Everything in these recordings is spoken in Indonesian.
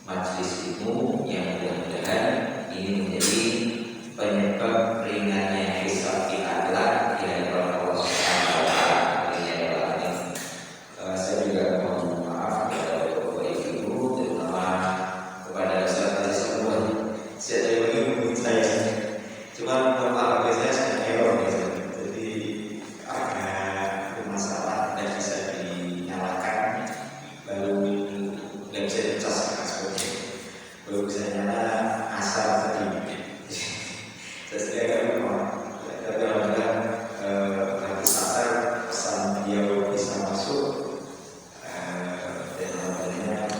majelis ilmu yang mudah-mudahan ini menjadi penyebab ringannya hisab kita kelak di hadapan Allah Subhanahu wa taala. Saya juga mohon maaf kepada Bapak Ibu, terutama kepada saudara semua. Saya bagi mungkin saya cuma mohon maaf saya sedang error jadi agak bermasalah dan bisa dinyalakan lalu nggak bisa dicas seperti baru bisa nyala asal tadi. Saya sediakan memang tapi alhamdulillah nanti pasar pesan beliau bisa masuk dan alhamdulillah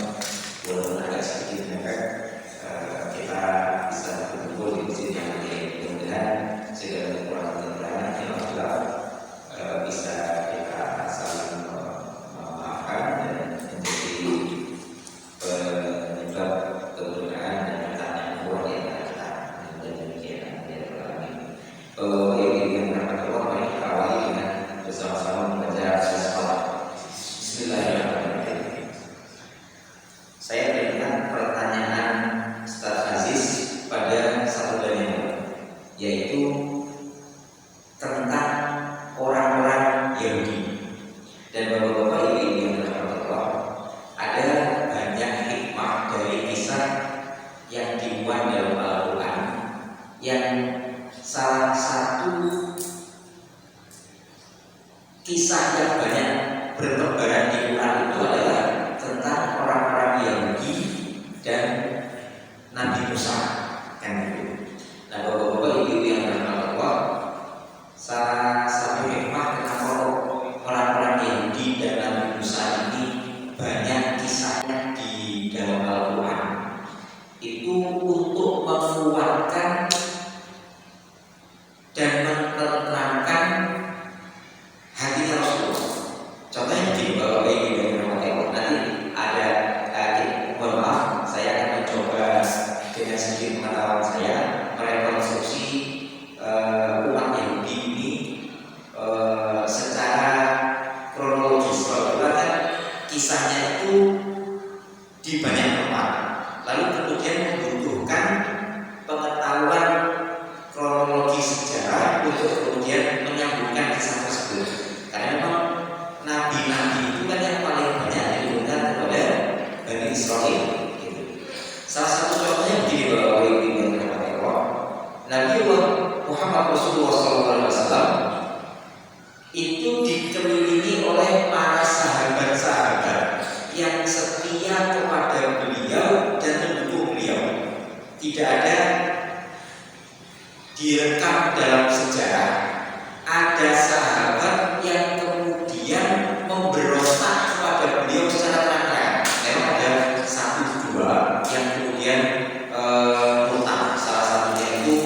walaupun agak sedikit kan kita bisa berkumpul di masjid yang mudah-mudahan segala kekurangan yang alhamdulillah bisa kita saling memaafkan dan menjadi penyebab keberkahan dan datangnya Allah yang kita dan demikian ya Rabbal alamin. Ini yang Allah mari kita awali dengan bersama-sama membaca salat. Bismillahirrahmanirrahim. Saya teringat pertanyaan Ustaz Aziz pada satu bulan yang lalu, yaitu tentang orang-orang Yahudi. Dan bapak-bapak ibu yang dirahmati Allah, ada banyak hikmah dari kisah yang dimuat dalam Al-Quran, yang salah satu kisah yang banyak bertebaran di Quran itu adalah tentang orang-orang Yahudi dan Nabi Musa, kan itu. Nah, bapak-bapak ibu yang dirahmati Allah, salah satu hikmah kenapa orang-orang Yahudi dan Nabi Musa ini banyak kisahnya di dalam Al-Quran itu untuk menguatkan dan menerangkan hati Rasulullah. Contohnya begini, bapak ibu yang dirahmati Allah, nanti ada mohon maaf, saya akan mencoba dengan sedikit pengetahuan saya merekonstruksi umat Yahudi ini secara kronologis. Kalau kita kan kisahnya itu di banyak tempat, lalu kemudian membutuhkan pengetahuan kronologi sejarah untuk kemudian menyambungkan kisah tersebut. Karena memang nabi-nabi itu kan yang paling banyak diturunkan kepada Bani Israel. Gitu. Salah satu contohnya begini bapak ibu yang dirahmati Allah, Nabi Muhammad Rasulullah SAW itu dikelilingi oleh para sahabat-sahabat yang setia kepada beliau dan mendukung beliau. Tidak ada direkam dalam sejarah ada sahabat yang kemudian memberontak kepada beliau secara terang-terangan. Memang ada satu dua yang kemudian murtad. Salah satunya itu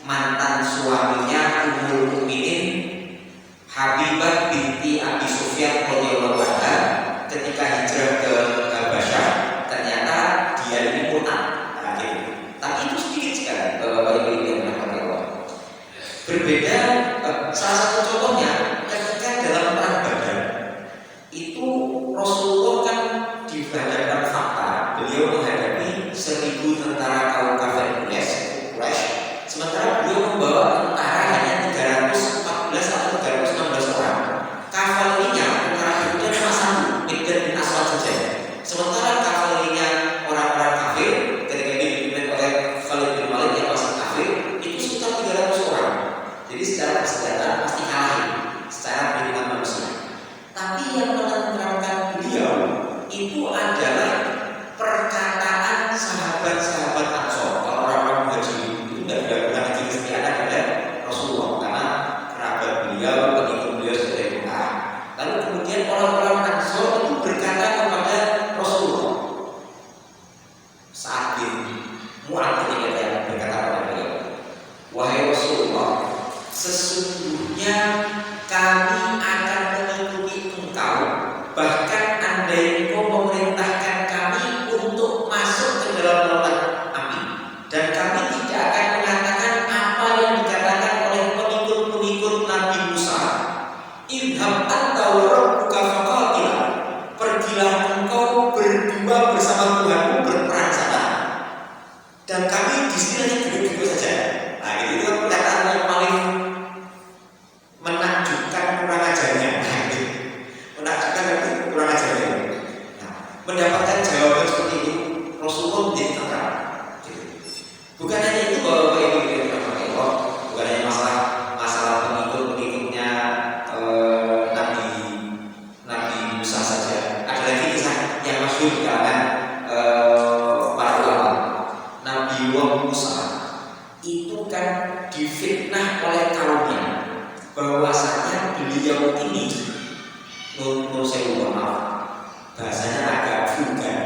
mantan suaminya Ummul Mukminin Habibah binti Abi Sufyan radhiyallahu anha ketika hijrah ke Habasyah, ternyata dia ini murtad. Tapi itu sedikit sekali bapak ibu yang dirahmati Allah. Berbeda, salah satu contohnya ketika dalam perang Badar itu Rasulullah kan dihadapkan fakta, beliau menghadapi 1000 tentara kaum kafir Quraisy, sementara beliau membawa tentara hanya 314 atau 316 orang. Kavalerinya tentara itu cuma satu, Miqdad bin Aswad saja. Sementara kavalerinya orang-orang kafir ketika ini dipimpin oleh Khalid bin Walid yang masih kafir itu sekitar 300 orang. Jadi secara persenjataan pasti kalah secara peringkat manusia. Tapi yang menenteramkan beliau itu adalah perkataan sahabat-sahabat Ansor. Kalau orang-orang Muhajirin itu tidak dilakukan lagi kesetiaan kepada Rasulullah karena kerabat beliau, pengikut beliau sudah dibunuh. Lalu kemudian orang-orang Ansor itu berkata kepada Rasulullah saat ini Mu'adz ketika dia berkata kepada beliau, wahai Rasulullah, sesungguhnya kami akan mengikuti engkau, bahkan andai engkau memerintahkan kami untuk masuk ke dalam lautan api, dan kami tidak akan mengatakan apa yang dikatakan oleh pengikut-pengikut Nabi Musa, idhab anta wa rabbuka faqatila, pergilah engkau berdua bersama Tuhanmu berperang menjadi tentram. Bukan hanya itu bahwa Bapak Ibu yang dirahmati Allah, bukan hanya masalah pengikut-pengikutnya Nabi Musa saja. Ada lagi kisah yang masyhur di kalangan para ulama. Nabi Musa itu kan difitnah oleh kaumnya bahwasanya beliau ini, saya maaf, bahasanya agak vulgar.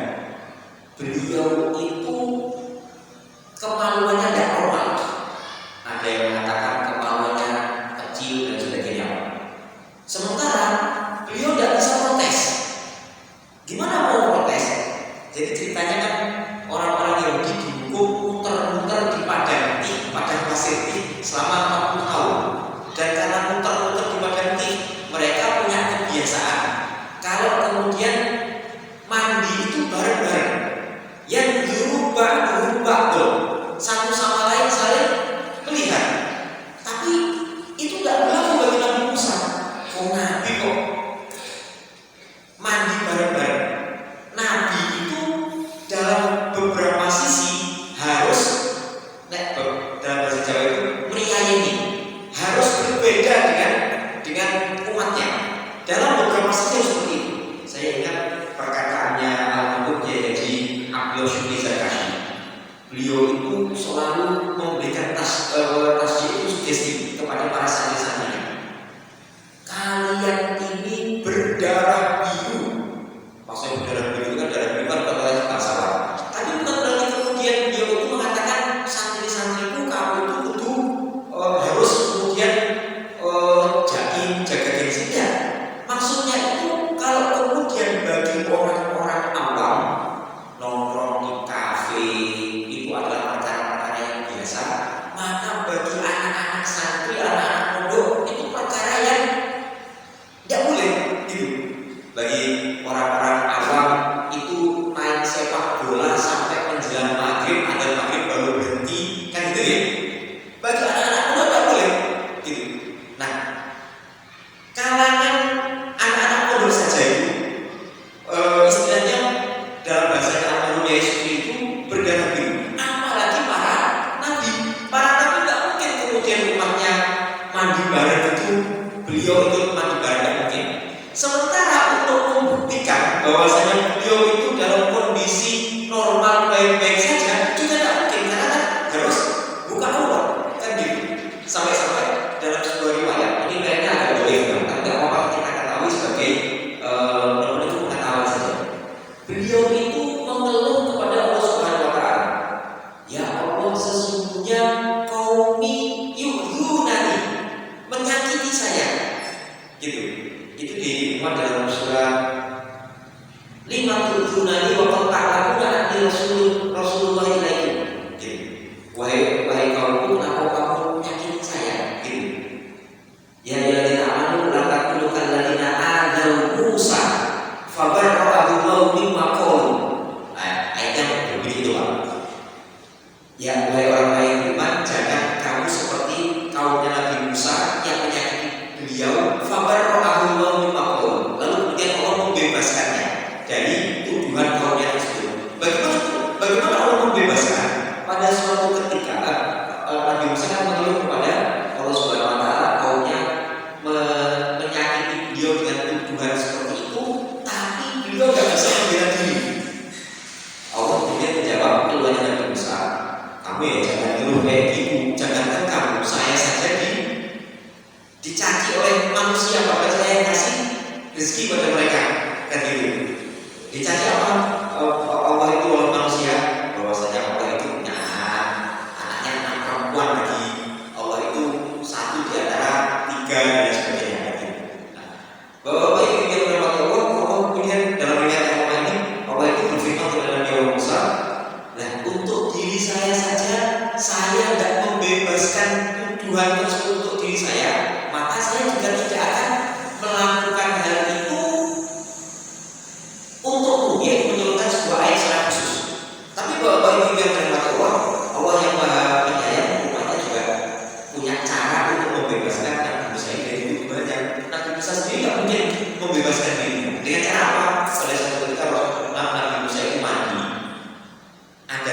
Beliau itu kemaluannya tidak normal. Ada yang mengatakan kemaluannya kecil dan sebagainya. Sementara beliau tidak bisa protes. Gimana mau protes? Jadi ceritanya kan orang-orang Yahudi dihukum muter-muter di padang pasir selama 40 tahun. Dan karena muter-muter di padang mereka punya kebiasaan kalau kemudian mandi itu bareng-bareng. Yang berubah satu sama lain saling melihat, tapi itu tidak berlaku bagi Nabi Musa. Nabi kok mandi bareng-bareng. Nabi itu dalam beberapa sisi harus, dalam bahasa Jawa itu meriayeni, harus berbeda dengan umatnya. Dalam beberapa sisi seperti itu. Saya ingat perkataannya Al-Qur'an jadi Abdul Syukri Zarkashi. Beliau itu selalu memberikan tasjid itu sugesti kepada para santri-santrinya. Kalian ini berdarah biru. Maksudnya berdarah biru kan darah biru kan bukan bangsawan. Tapi bukan berarti kemudian beliau itu mengatakan santri-santriku kamu itu kudu harus kemudian jaga gengsi. Maksudnya itu kalau kemudian bagi orang-orang awam nongkrong di kafe itu adalah perkara-perkara yang biasa, maka bagi anak-anak santri, anak-anak pondok itu perkara yang tidak boleh gitu. Bagi orang-orang awam itu main sepak bola sampai menjelang maghrib, ada maghrib baru berhenti, kan gitu ya. Bagi anak-anak pondok tidak boleh gitu. Nah, kalangan anak-anak pondok saja itu istilahnya dalam bahasa Al-Qur'an itu berdarah biru. Apalagi para nabi tidak mungkin kemudian umatnya mandi bareng itu, beliau ikut mandi bareng, tidak mungkin. Sementara untuk membuktikan bahwasanya beliau itu dalam kondisi normal baik-baik saja juga tidak mungkin, karena kan harus buka aurat kan gitu. Sampai-sampai dalam sebuah riwayat, ini kayaknya agak boleh kan, tidak apa kita ketahui sebagai pengetahuan saja. Beliau itu mengeluh kepada Allah Subhanahu wa taala. Ya Allah, sesungguhnya qaumi yu'dzunani, menyakiti saya. Gitu. Itu dimuat dalam surah 5 tu'dzunani wa qad ta'lamuna anni Rasulullah ilaikum. Gitu. Wahai kaumku, kenapa kamu menyakiti saya? Gitu. Ya alladzina amanu la taqulu kalladzina adzau Musa fabarra'ahu Allahu mimma qalu. Ayatnya begitu, Pak. Ya wahai orang yang beriman, jangan kamu seperti kaumnya Nabi Musa yang menyakiti beliau. Fabarra'ahu Allahu mimma qalu. Lalu kemudian Allah membebaskannya dari tuduhan kaumnya tersebut. Bagaimana Allah membebaskan? Pada suatu ketika Nabi Musa kan mengeluh kepada Allah Subhanahu wa taala, kaumnya menyakiti beliau dengan tuduhan seperti itu, tapi beliau tidak bisa membela diri. Allah kemudian menjawab keluhannya Nabi Musa, kamu ya jangan ngeluh kayak gitu, jangankan kamu, saya saja dicaci oleh manusia, bahkan saya kasih rezeki pada mereka, kan gitu. Dicaci apa? Allah itu oleh manusia, bahwasanya Allah itu punya anaknya anak perempuan lagi. Allah itu satu di antara 3 dan sebagainya. Bapak-bapak yang dirahmati Allah, Allah kemudian dalam riwayat Allah ini, Allah itu berfirman kepada Nabi Musa, nah untuk diri saya saja, saya tidak membebaskan tuduhan tersebut untuk diri saya, maka saya juga tidak akan melakukan hal itu untuk mungkin menurunkan sebuah ayat secara khusus. Tapi bapak-bapak yang dirahmati Allah, Allah yang Maha Penyayang, umatnya juga punya cara untuk membebaskan Nabi Musa dari tuduhan. Nabi Musa sendiri tidak mungkin membebaskan diri. Dengan cara apa? Pada suatu ketika Nabi Musa itu mandi. Ada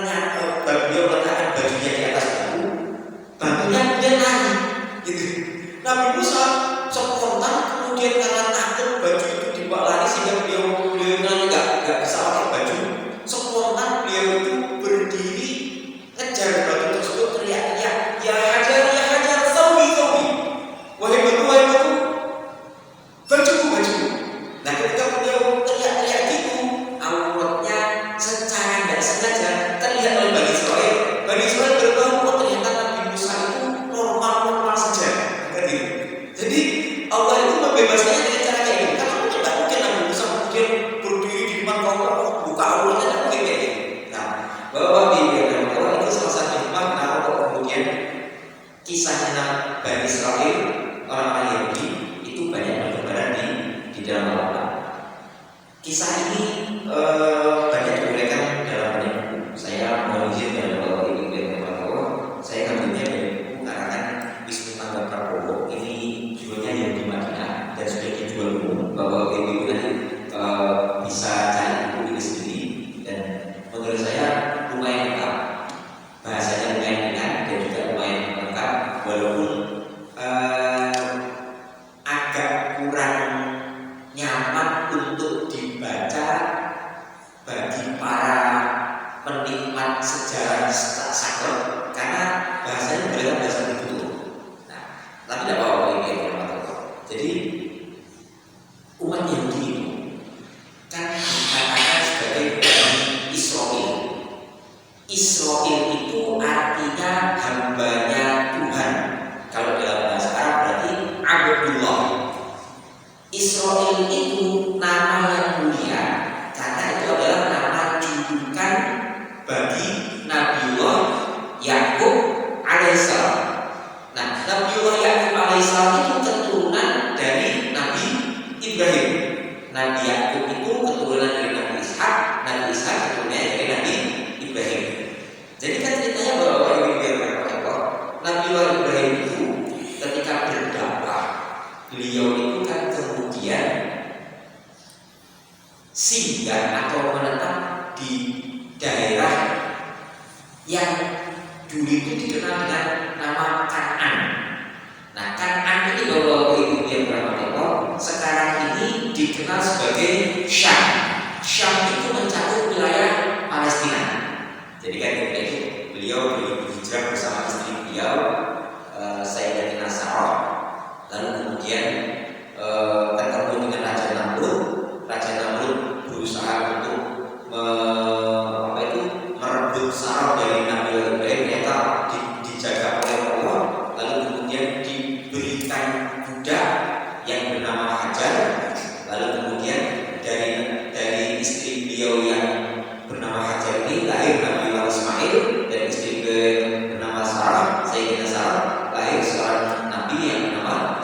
ternyata beliau meletakkan bajunya di atas batu, batunya kemudian naik gitu. Nabi Musa spontan kemudian karena takut baju itu dibawa lari sehingga beliau nggak bisa pakai baju, spontan beliau itu berdiri ngejar batu tersebut, teriak-teriak, ya hajar sawi, wahai batu, bajuku. Nah ketika beliau teriak-teriak gitu, auratnya secara tidak sengaja terlihat oleh Bani Israil. Bani Israil bertahu bahwa ternyata Nabi Musa itu normal saja, kan gitu. Jadi Allah itu membebaskannya dengan cara kayak gitu. Karena mungkin tidak mungkin Nabi Musa kemudian berdiri di depan kaum buka auratnya, tidak mungkin kayak gitu. Nah, bahwa di Allah itu salah satu hikmah kenapa kemudian kisahnya Bani Israil, orang-orang Yahudi itu banyak berkebaran di dalam Al-Quran. Kisah ini banyak diberikan dalam banyak buku. Saya mohon izin dari Bapak Ibu dan Bapak, saya ngambilnya dari buku karangan Wisnu Tangga Prabowo. Ini jualnya yang di Madinah dan sudah dijual umum. Bapak Ibu nanti bisa cari buku ini sendiri, dan menurut saya lumayan lengkap. Bahasanya lumayan ringan dan juga lumayan lengkap, walaupun agak kurang nyaman untuk dibaca bagi para penikmat sejarah saklek karena bahasanya berbeda bahasa betul. Nah, tapi tidak apa-apa ini ya. Jadi umat Yahudi itu kan dikatakan sebagai Bani Israil. Israil itu artinya hambanya Tuhan. Kalau dalam bahasa Arab berarti Abdullah. Israil itu nama yang mulia karena itu adalah nama julukan bagi Nabiullah Yakub alaihissalam. Nah, Nabiullah Yakub alaihissalam itu keturunan dari Nabi Ibrahim. Nabi Yakub itu keturunan dari Nabi Ishak. Nabi Ishak keturunan dari Nabi Ibrahim. Jadi kan ceritanya bahwa Nabiullah Ibrahim itu ketika berdakwah, beliau itu kan kemudian singgah atau menetap di daerah yang dulu itu dikenal dengan nama Kan'an. Nah, Kan'an ini Bapak Ibu yang berahmat, sekarang ini dikenal sebagai Syam. Syam itu mencakup wilayah Palestina. Jadi kan itu beliau berhijrah bersama istri beliau, Sayyidatina Sarah. Lalu kemudian ketemu dengan Raja Namrud. Raja Namrud berusaha untuk merebut Sarah dari Nabi Ibrahim, ternyata dijaga oleh Allah. Lalu kemudian diberikan budak yang bernama Hajar. Lalu kemudian dari istri beliau yang bernama Hajar ini lahir Nabi Ismail, dan istri bernama Sarah, Sayyidatina Sarah, lahir seorang nabi yang bernama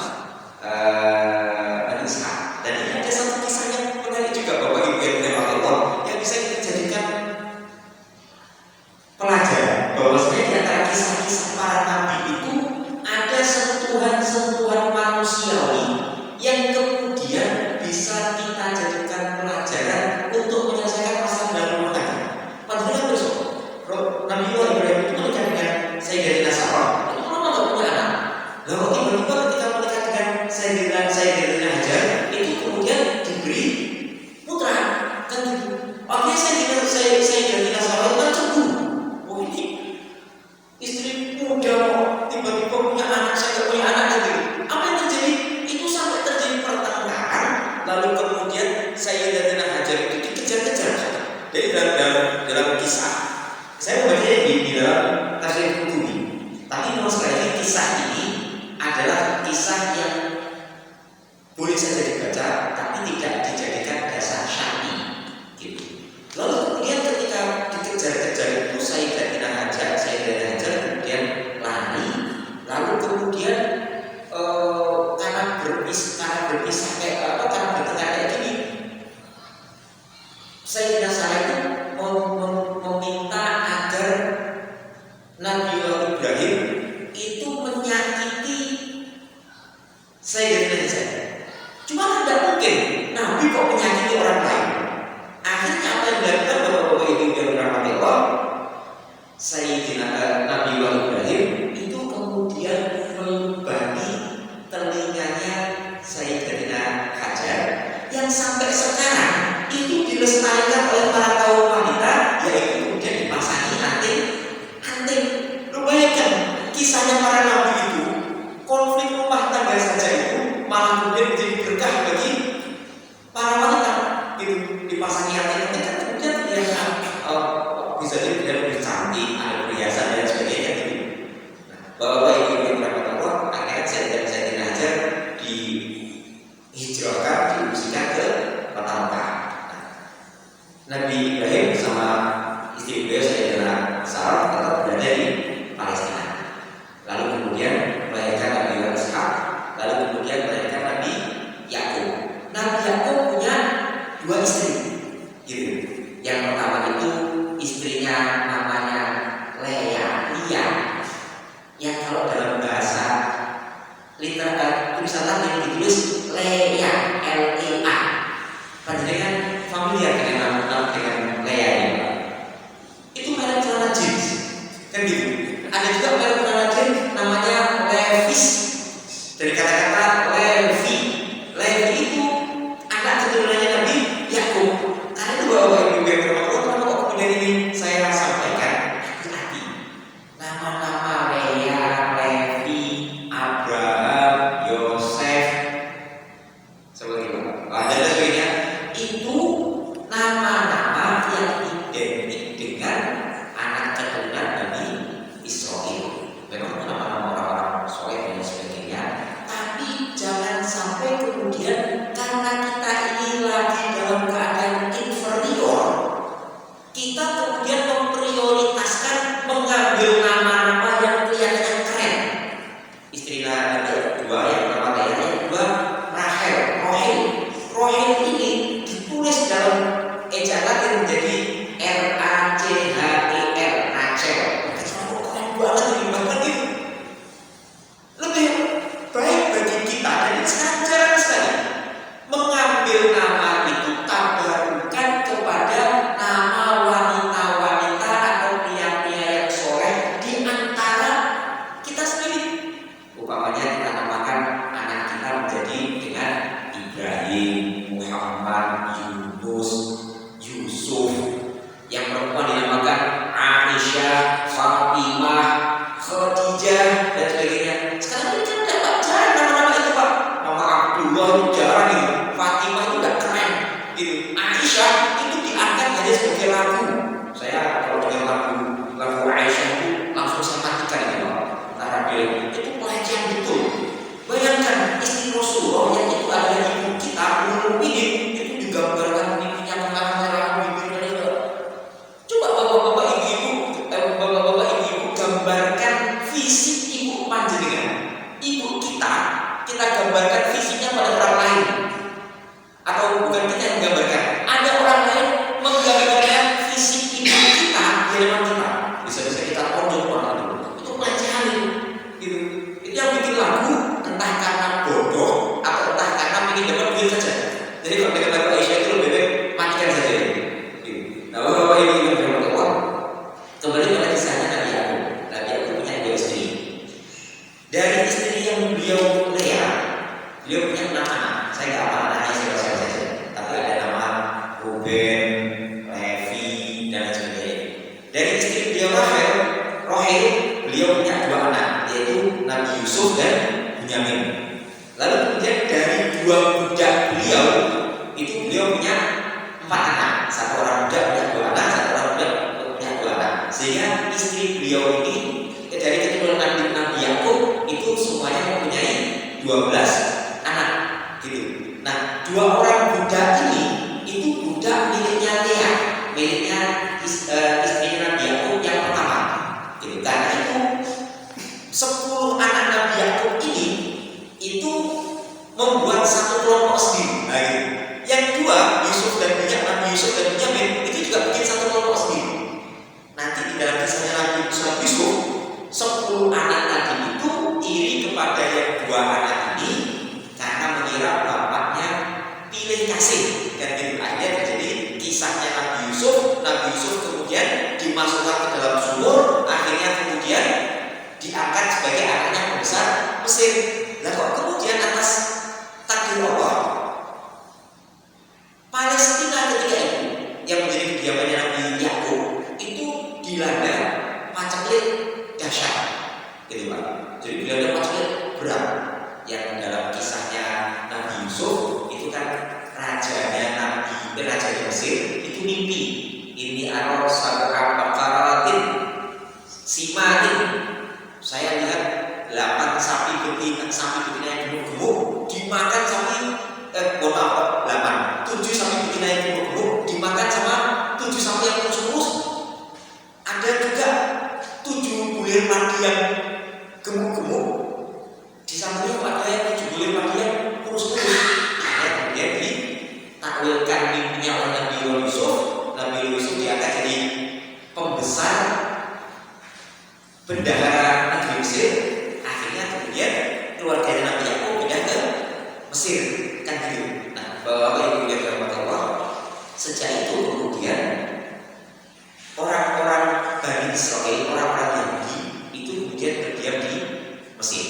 Ishak. Dan ini ada satu kisah yang menarik juga Bapak Ibu yang dirahmati Allah, yang bisa kita jadikan pelajaran bahwasanya di antara kisah-kisah para nabi itu ada sentuhan-sentuhan manusiawi yang kemudian bisa kita jadikan pelajaran untuk menyelesaikan masalah dalam rumah tangga. Padahal besok Nabi Ibrahim itu menikah dengan Sayyidatina Sarah, itu lama nggak punya anak. Lalu tiba-tiba ketika menikah dengan Sayyidatina Hajar, itu kemudian diberi putra, kan gitu. Oke, Sayyidatina Sarah itu kan cemburu. Oh, ini istri muda tiba-tiba punya anak, saya nggak punya anak gitu. Apa yang terjadi? Itu sampai terjadi pertengkaran. Lalu kemudian Sayyidatina Hajar itu dikejar-kejar. Jadi dalam kisah, saya membacanya di dalam tafsir Qurtubi. Tapi memang sekali lagi kisah ini adalah kisah yang boleh saja dibaca, tapi tidak dijadikan dasar syar'i. Gitu. Lalu kemudian ketika dikejar-kejar itu Sayyidatina Hajar kemudian lari. Lalu kemudian karena berpisah kayak karena bertengkar kayak gini, Sayyidatina Sarah itu meminta agar saja tidak lebih cantik, ada perhiasan dan sebagainya gitu. Nah, bapak ibu yang berapa Allah, akhirnya saya dan Sayyidina Hajar dihijrahkan, diungsikan ke kota Mekah. Nabi Ibrahim sama istri beliau Sayyidina Sarah tetap berada di Palestina. Lalu kemudian melahirkan Nabi Ishak, lalu kemudian melahirkan Nabi Yakub. Nabi Yakub punya dua istri, gitu. Yang pertama itu istrinya namanya Leah, yang kalau dalam bahasa tulisan Latin ditulis Leah, Lea. Panjenengan familiar dengan nama dengan Leah ini, Pak? Itu merek celana jeans, kan gitu. Ada juga merek celana jeans namanya Levi's, dari kata-kata Levi. Levi itu anak keturunannya Nabi Yakub. Karena itu bapak ibu yang bermakna, kenapa kemudian ini saya sampaikan hati-hati. Nama-nama Leah, Levi, Abraham, Yosef, seperti itu. Ada sebagainya. Itu nama-nama yang identik dengan anak keturunan Nabi Israel. Memang nama-nama orang-orang soleh dan sebagainya. Tapi jangan sampai kemudian karena kita ini lagi dalam keadaan inferior, kita kemudian memprioritaskan mengambil nama-nama yang kelihatan keren. Istri Nabi kedua yang pertama Leah, yang kedua Rahel. Rohel ini ditulis dalam ejaan Latin menjadi R-A-C-H-E-L, Rachel. Keren banget ini, bahkan itu lebih baik bagi kita. Dan sekarang jarang sekali mengambil nama itu tabarukan kepada nama wanita-wanita atau pria-pria yang soleh di antara kita sendiri. Umpamanya kita namakan anak kita menjadi dengan Ibrahim, Muhammad, Yunus, Yusuf. Yang perempuan dinamakan Aisyah, Fatimah, Khadijah dan sebagainya. Sekarang kita dapat jarang nama-nama itu, Pak. Nama Abdullah itu jarang gitu. Fatimah itu udah keren gitu. Aisyah itu diangkat hanya sebagai lagu. Saya kalau dengar lagu Aisyah itu langsung saya matikan gitu, Pak. Antara bilang itu pelecehan betul. Bayangkan istri Rasulullah yang itu adalah ibu kita, Ummul Mukminin, itu digambarkan pipinya merah-merah, bibirnya. Coba bapak-bapak ibu-ibu gambarkan fisik ibu panjenengan. Ibu kita gambarkan fisiknya pada orang lain. Atau bukan kita yang menggambarkan, ada orang lain menggambarkan fisik ibu kita di hadapan kita. Bisa-bisa kita tonjok orang itu. Itu pelecehan gitu. Itu yang bikin lagu entah karena bodoh atau entah karena ingin dapat duit saja. Jadi kalau dengan lagu Aisyah itu lebih baik matikan saja. Nah, bapak ibu yang berhormat Allah, kembali pada kisahnya Nabi Yakub. Nabi Yakub punya dua istri. Dari istri yang beliau Leah, beliau punya 6 anak. Saya nggak hafal anaknya siapa-siapa saja, tapi ada nama Ruben, Levi dan lain sebagainya. Dari istri beliau Rohel, beliau punya 2 anak, yaitu Nabi Yusuf dan Bunyamin. Lalu kemudian dari 2 budak beliau itu beliau punya 4 anak. Satu orang budak punya 2 anak, satu orang budak punya 2 anak. Sehingga istri beliau ini dari keturunan Nabi Yakub itu semuanya mempunyai 12 anak gitu. Nah, 2 orang budak ini itu budak miliknya Leah, miliknya istri Nabi Yakub yang pertama gitu. Karena itu 10 anak Nabi Yakub ini itu membuat satu kelompok sendiri. Nah, gitu. Yang kedua, Nabi Yusuf dan Bunyamin itu juga bikin satu kelompok sendiri. Nanti di dalam kisahnya Nabi Yusuf, 10 anak tadi itu iri kepada yang 2 anak ini karena mengira bapaknya pilih kasih. Dan gitu akhirnya terjadi kisahnya Nabi Yusuf kemudian dimasukkan ke dalam sumur, akhirnya kemudian diangkat sebagai anaknya pembesar Mesir. Nah, kok kemudian atas takdir Allah Palestina ketika itu yang menjadi kediamannya Nabi Yakub itu dilanda paceklik dahsyat gitu, Pak. Jadi dilanda paceklik berat yang dalam kisahnya Nabi Yusuf itu kan rajanya Mesir itu mimpi ini arah sab'a yang gemuk-gemuk, di sampingnya pakai judulnya pakai kurus-kurus. Kemudian ditakwilkan mimpinya oleh Nabi Yusuf. Nabi Yusuf diangkat jadi pembesar bendahara negeri Mesir. Akhirnya kemudian keluarga Nabi Yakub pindah ke Mesir, kan gitu. Nah, Bapak Ibu yang dirahmati Allah, sejak itu kemudian orang-orang Bani Israil, orang-orang Yahudi itu kemudian berdiam di Mesir.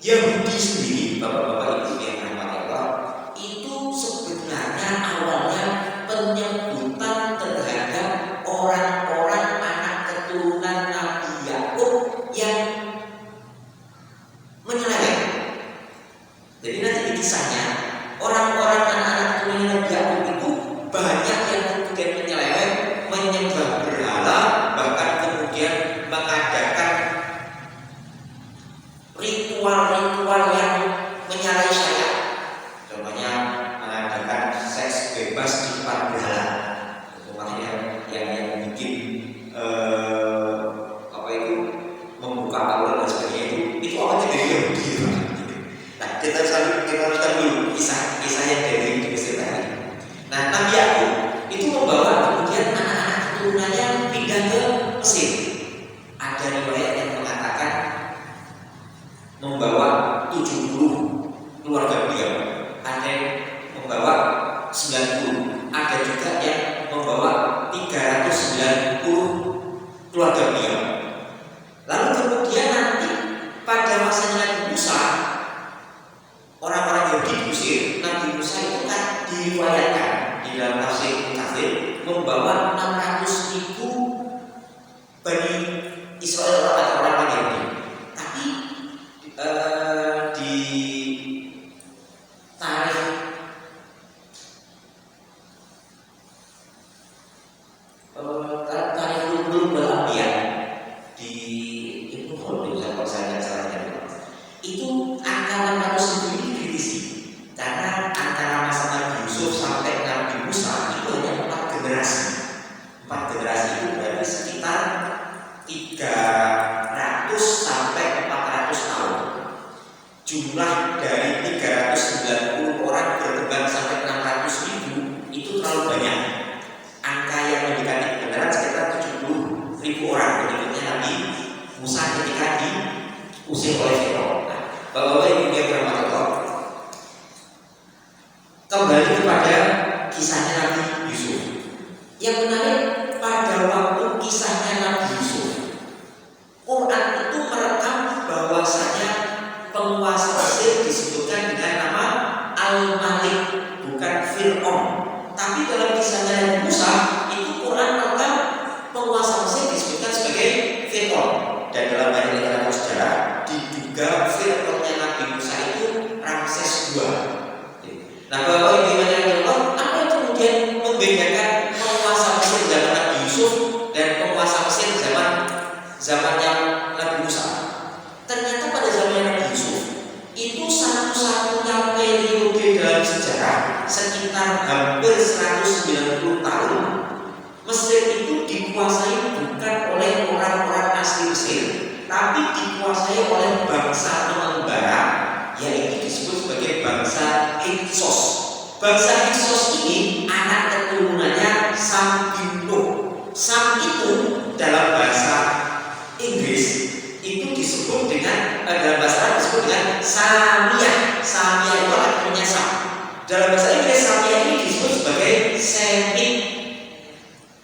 Yahudi sendiri, Bapak-bapak Ibu yang dirahmati Allah, itu sebenarnya awalnya penyebutan terhadap orang-orang anak keturunan Nabi Yakub yang menyeleweng. Jadi nanti di kisahnya orang-orang anak-anak keturunan Nabi Yakub itu banyak yang kemudian menyeleweng, menyembah berhala, bahkan kemudian mengadakan ritual-ritual yang menyalahi syariat. Contohnya mengadakan seks bebas di depan berhala. Maksudnya yang bikin apa itu membuka aurat dan sebagainya itu awalnya dari Yahudi. Nah, kita harus tahu dulu kisahnya dari Mesir tadi. Nah, Nabi Yakub itu membawa kemudian anak-anak keturunannya pindah ke Mesir. Ada riwayat yang mengatakan membawa 70 keluarga beliau, ada yang membawa 90, ada juga yang membawa 390 keluarga beliau. Lalu kemudian nanti pada masanya Nabi Musa, orang-orang Yahudi di Mesir, Nabi Musa itu kan diriwayatkan di dalam tafsir Katsir membawa 600.000 Bani Israel atau orang-orang Yahudi. Tapi di tarikh Ulumul Anbiya di Ibnu Khaldun, kalau saya caranya itu angka 600.000 ini kritisi karena antara masa Nabi Yusuf sampai Nabi Musa itu hanya 4 generasi. 4 generasi itu berarti sekitar 300 sampai 400 tahun. Jumlah dari 390 orang berkembang sampai 600.000 itu terlalu banyak. Angka yang mendekati kebenaran sekitar 70.000 orang pengikutnya Nabi Musa ketika diusir oleh Firaun. Nah, Bapak-bapak Ibu yang dirahmati Allah, kembali kepada kisahnya Nabi Yusuf. Yang menarik pada waktu kisahnya Nabi Yusuf, Quran itu merekam bahwasanya penguasa Mesir disebutkan dengan nama Al-Malik, bukan Fir'aun. Tapi dalam kisahnya Nabi Musa itu Quran merekam penguasa Mesir disebutkan sebagai Fir'aun. Dan dalam banyak literatur sejarah diduga Fir'aunnya Nabi Musa itu Ramses II. Nah, Bapak Ibu yang dirahmati Allah, apa yang kemudian membedakan penguasa Mesir zaman Nabi Yusuf dan penguasa Mesir zamannya Nabi Musa? Ternyata pada zaman Nabi Yusuf itu satu-satunya periode dalam sejarah sekitar hampir 190 tahun Mesir itu dikuasai bukan oleh orang-orang asli Mesir, tapi dikuasai oleh bangsa pengembara, yaitu disebut sebagai bangsa Hyksos. Bangsa Hyksos ini anak keturunannya Sam bin Nuh. Sam itu dalam bahasa Inggris itu disebut dengan dalam bahasa Arab disebut dengan Samiyah. Samiyah itu artinya Sam. Dalam bahasa Inggris Samiyah ini disebut sebagai Semit.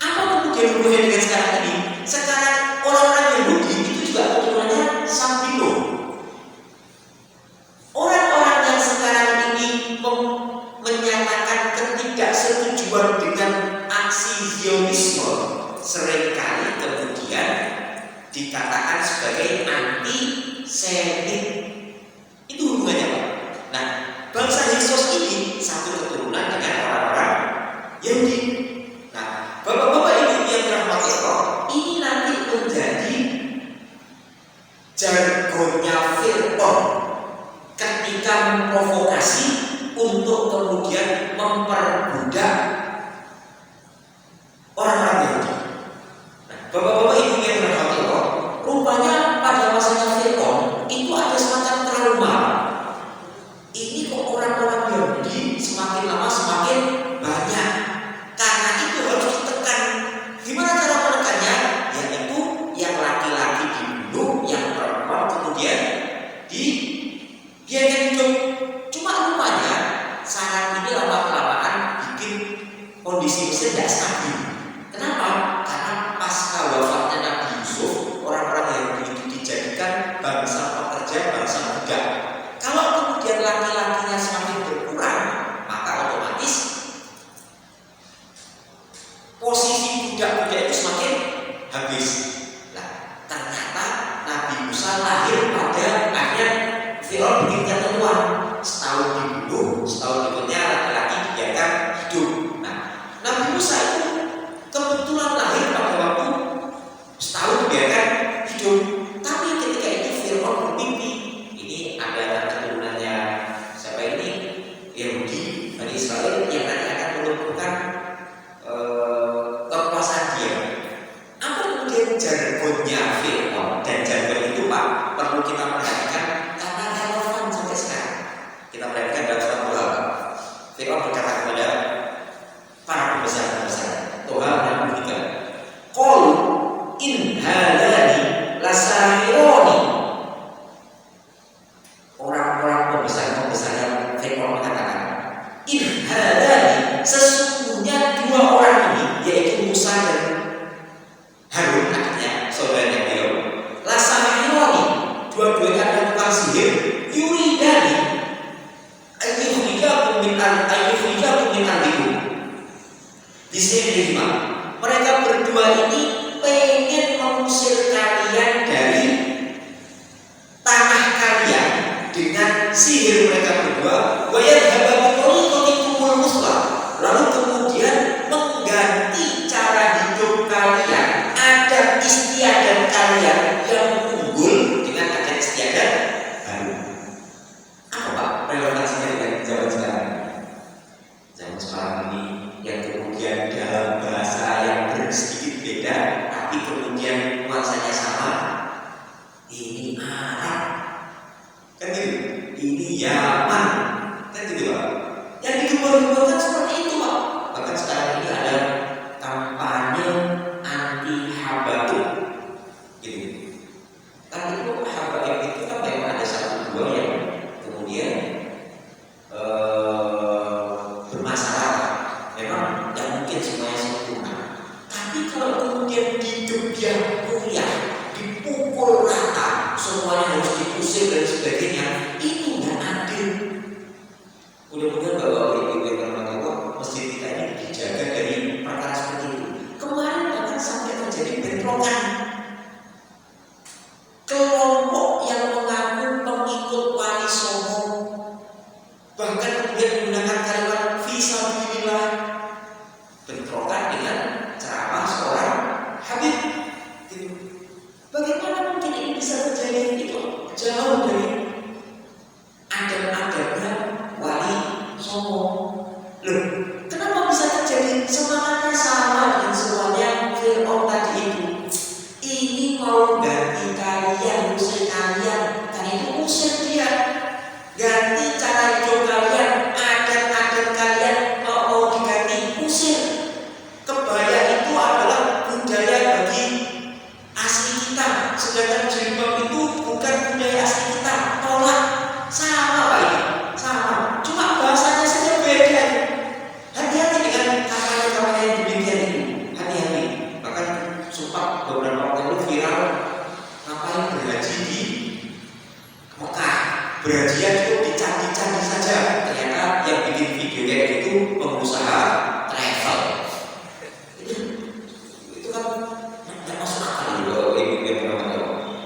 Apa kemudian hubungannya dengan sekarang ini? Sekarang orang-orang Yahudi itu juga keturunannya Sam bin Nuh. Orang-orang yang sekarang ini menyatakan ketidaksetujuan dengan aksi Zionisme seringkali kemudian dikatakan sebagai anti-Semit. Itu hubungannya, Pak. Nah, bangsa Hyksos ini satu keturunan dengan orang-orang Yahudi. Nah, Bapak-bapak Ibu yang dirahmati Allah, ini nanti menjadi jargonnya Fir'aun ketika memprovokasi untuk kemudian memperbudak orang-orang Yahudi. Nah, Bapak-bapak Ibu yang dirahmati Allah, rupanya pada habis. Nah, ternyata Nabi Musa lahir pada akhirnya Fir'aun bikin ketentuan setahun dibunuh, setahun berikutnya laki-laki dibiarkan hidup. Nah, Nabi Musa itu kebetulan lahir pada waktu setahun dibiarkan hidup. Tapi ketika itu Fir'aun bermimpi, ini ada keturunannya siapa ini? Yahudi, Bani Israel yang nanti akan melumpuhkan kekuasaan dia. Apa kemudian jargonnya Fir'aun? Dan jargon itu Pak perlu kita perhatikan karena relevan sampai sekarang. Kita perhatikan dalam surat Toha. Fir'aun berkata kepada para pembesar-pembesar Toha 63, Qul in hadani lasahironi. Orang-orang pembesar-pembesar yang Fir'aun mengatakan, in hadani, sesungguhnya dua orang ini, yaitu Musa dan Harun, akhirnya saudaranya beliau, lasahironi, dua-duanya adalah tukang sihir, yuridani ayyukhrijakum min ardikum. Di sini 5, mereka berdua ini pengen mengusir kalian dari tanah kalian dengan sihir mereka berdua. Lalu kemudian mengganti cara hidup kalian, adat istiadat kalian yang unggul dengan adat istiadat baru. Apa Pak relevansinya dengan zaman sekarang? Zaman sekarang ini yang kemudian dalam bahasa yang sedikit beda, tapi kemudian nuansanya sama. Ini Arab, kan gitu. Ini Yaman, kan gitu Pak. Yang digembar-gembarkan seperti itu Pak. Bahkan sekarang ini ada kampanye anti habaib, gitu. Tapi itu habaib itu kan memang ada satu dua yang kemudian bermasalah. Memang yang mungkin semuanya sempurna. Tapi kalau kemudian digebyah kuliah, dipukul rata, semuanya harus diusir dan sebagainya, itu nggak adil. Mudah-mudahan Bapak Ibu yang berhormat Allah, masjid kita ini dijaga dari perkara seperti itu. Kemarin bahkan sampai terjadi bentrokan kelompok yang mengaku pengikut Wali Songo, bahkan kemudian menggunakan kalimat fisabilillah, bentrokan dengan ceramah seorang Habib. Bagaimana mungkin ini bisa terjadi? Itu jauh dari adab-adabnya Wali Songo. Loh, kenapa bisa terjadi? Semangatnya sama dengan semuanya Fir'aun tadi itu. Ini mau ganti kalian, usir kalian, dan itu usir dia. Ganti cara hidup kalian, adat-adat kalian, kalau mau diganti, usir. Kebaya itu adalah budaya bagi asli kita, sedangkan jilbab itu bukan budaya asli kita. Tolak. Sama Pak ini, sama. Cuma bahasanya saja beda. Hati-hati dengan kampanye-kampanye yang demikian ini. Hati-hati. Bahkan sumpah beberapa waktu lalu viral ngapain berhaji di Mekah. Berhajian cukup di candi-candi saja. Ternyata yang bikin videonya itu pengusaha travel. Itu kan nggak masuk akal loh.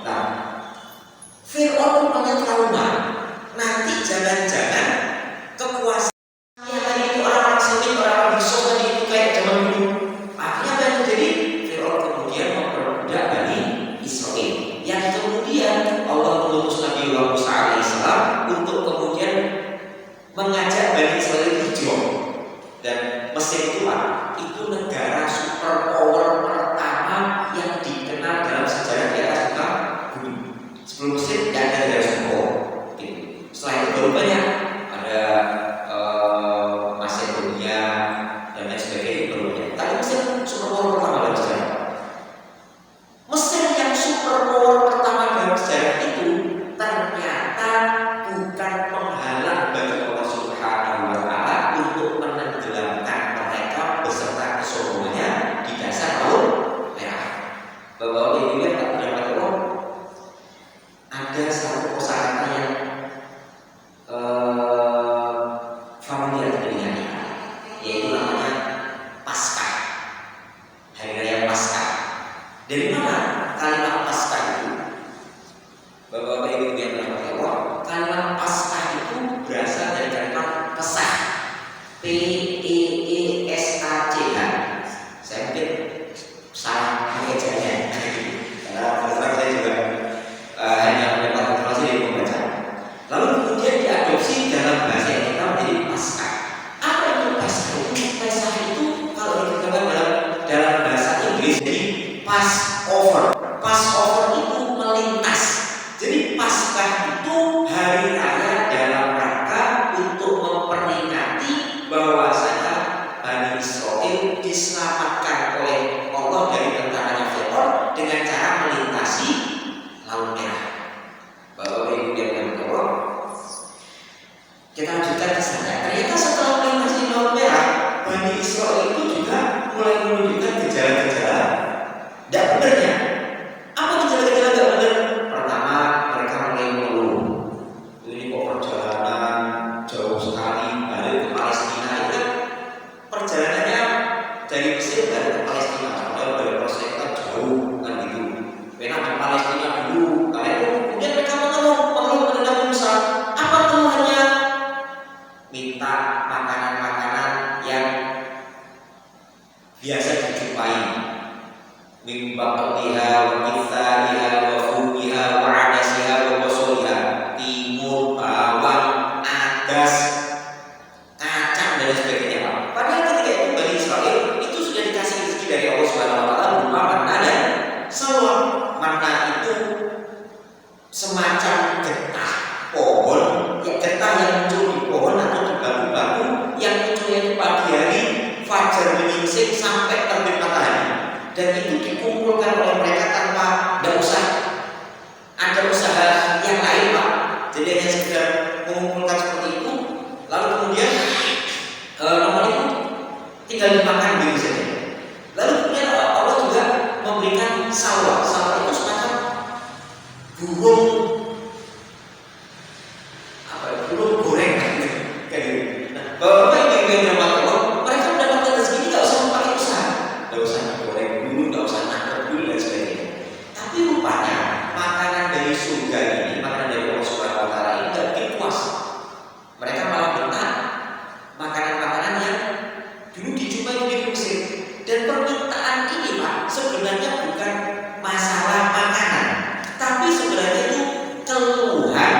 Nah, Fir'aun punya trauma. Nanti jangan-jangan kekuasaan yang tadi itu orang-orang Semit, orang-orang Biso tadi itu kayak zaman dulu. Akhirnya apa yang terjadi? Fir'aun kemudian memperbudak Bani Israel, yang kemudian Allah mengutus Nabi Musa alaihissalam untuk kemudian mengajak Bani Israel hijrah. Dan Mesir itu Pak, itu negara superpower pertama yang dikenal dalam sejarah di atas muka bumi. Sebelum Mesir tidak ada negara superpower. Setelah itu baru banyak ada Macedonia dan lain sebagainya baru banyak. Tapi Mesir superpower pertama dalam sejarah. Mesir yang superpower pertama dalam sejarah itu ternyata bukan penghalang bagi Allah Subhanahu wa Ta'ala untuk menenggelamkan mereka beserta kesombongannya di dasar laut merah. Bapak-bapak ibu yang tak berdapat Allah, ada satu kosakata yang familiar dengan kita, yaitu namanya Paskah, hari raya Paskah. Dari Dari mana kalimat Paskah itu? Bapak-bapak Ibu yang dirahmati Allah, kalimat Paskah itu berasal dari kalimat Pesah, P-E-E-S-A-C-H. Saya mungkin salah mengejanya, karena terus terang saya juga hanya mendapat informasi dari pembaca. Lalu kemudian diadopsi dalam bahasa yang kita menjadi Paskah. Apa itu Paskah? Paskah itu kalau dikatakan dalam bahasa Inggris jadi Passover. Passover itu melintas. Jadi Paskah itu hari raya dalam rangka untuk memperingati bahwasanya Bani Israil diselamatkan oleh Allah dari tentaranya Firaun dengan cara melintasi Laut Merah. Bapak Ibu yang dirahmati Allah, kita lanjutkan ke sana. Ternyata setelah melintasi Laut Merah, Bani Israil itu juga mulai menunjukkan gejala-gejala tidak benarnya. Apa gejala-gejala tidak benar? Pertama, mereka mulai mengeluh. Ini kok perjalanan jauh sekali balik ke Palestina itu kan perjalanannya dari Mesir balik ke Palestina. Padahal dari proses kan jauh kan gitu. Mereka di Palestina dulu, karena itu kemudian mereka mengeluh menghadap Musa. Apa keluhannya? Minta makanan-makanan yang biasa dijumpai. Min baqliha wa kithaliha wa fumiha wa adasiha wa basoliha, timur, bawang, adas, kacang dan sebagainya. Padahal ketika itu Bani Israil itu sudah dikasih rezeki dari Allah Subhanahu wa taala berupa manna dan salwa. Manna itu semacam getah pohon, ya getah yang muncul di pohon atau di batu-batu yang munculnya itu pagi hari fajar menyingsing sampai terbit matahari. Dan itu dikumpulkan oleh mereka tanpa ada usaha yang lain, Pak. Jadi hanya sekedar mengumpulkan seperti itu, lalu kemudian nomor itu tinggal dimakan begitu saja. Lalu kemudian Allah juga memberikan salwa. Salwa itu semacam burung burung goreng kayak gitu. Nah, Bapak Ibu yang dirahmati Allah, mereka mendapatkan rezeki ini nggak usah pakai usaha, nggak usah goreng dulu, nggak usah nangkep dulu dan sebagainya. Tapi rupanya makanan dari surga ini, makanan dari Allah Subhanahu wa taala ini nggak bikin puas. Mereka malah minta makanan-makanan yang dulu dijumpai di Mesir. Dan permintaan ini, Pak, sebenarnya bukan masalah makanan, tapi sebenarnya itu keluhan.